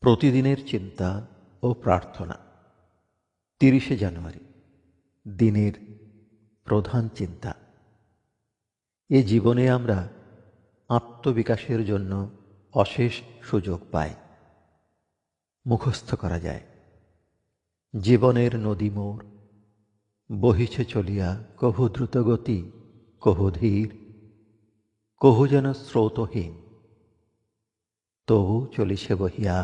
প্রতিদিনের চিন্তা ও প্রার্থনা। ৩০শে জানুয়ারি, দিনের প্রধান চিন্তা। এ জীবনে আমরা আত্মবিকাশের জন্য অশেষ সুযোগ পাই। মুখস্থ করা যায়, জীবনের নদী মোর বহিছে চলিয়া, কভু দ্রুতগতি, কভু ধীর, কভু যেন স্রোতহীন, তবু চলিছে বহিয়া,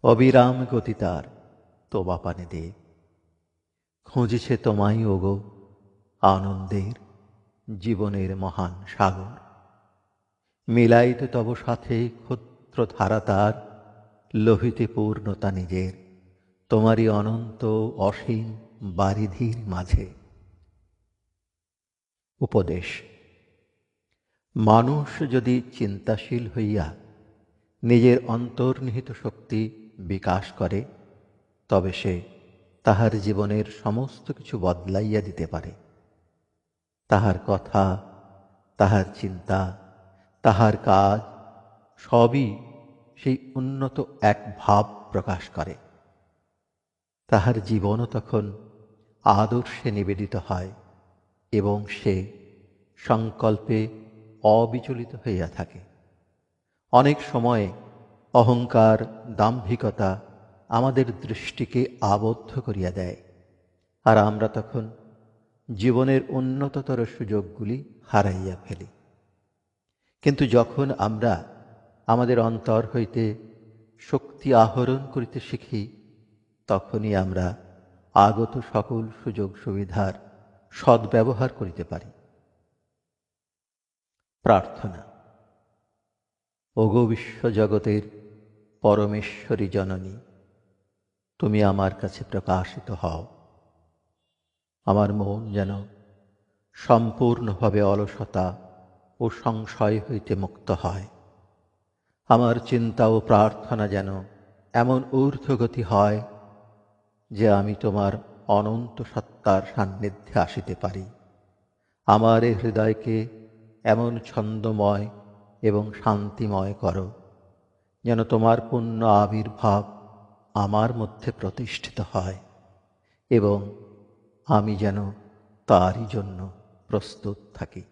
অবিরাম গতি তার, তোবা পানে দে। খুঁজিছে তোমায় ওগো আনন্দের জীবনের মহান সাগর, মিলাইতে তব সাথে ক্ষুদ্র ধারা তার, লোহিতে পূর্ণতা নিজের, তোমারই অনন্ত অসীম বারিধির মাঝে। উপদেশ: মানুষ যদি চিন্তাশীল হইয়া নিজের অন্তর্নিহিত শক্তি বিকাশ করে, তবে সে তাহার জীবনের সমস্ত কিছু বদলাইয়া দিতে পারে। তাহার কথা, তাহার চিন্তা, তাহার কাজ সবই সেই উন্নত এক ভাব প্রকাশ করে। তাহার জীবনও তখন আদর্শে নিবেদিত হয় এবং সে সংকল্পে অবিচলিত হইয়া থাকে। অনেক সময়ে অহংকার, দাম্ভিকতা আমাদের দৃষ্টিকে আবদ্ধ করিয়া দেয়, আর আমরা তখন জীবনের উন্নততর সুযোগগুলি হারাইয়া ফেলি। কিন্তু যখন আমরা আমাদের অন্তর হইতে শক্তি আহরণ করিতে শিখি, তখনই আমরা আগত সকল সুযোগ সুবিধার সদ্ব্যবহার করিতে পারি। প্রার্থনা: ওগো বিশ্বজগতের পরমেশ্বরী জননী, তুমি আমার কাছে প্রকাশিত হও। আমার মন যেন সম্পূর্ণভাবে অলসতা ও সংশয় হইতে মুক্ত হয়। আমার চিন্তা ও প্রার্থনা যেন এমন ঊর্ধ্বগতি হয় যে আমি তোমার অনন্ত সত্তার সান্নিধ্যে আসিতে পারি। আমার এ হৃদয়কে এমন ছন্দময় এবং শান্তিময় করো যেন তোমার পূর্ণ আবির্ভাব আমার মধ্যে প্রতিষ্ঠিত হয় এবং আমি যেন তারই জন্য প্রস্তুত থাকি।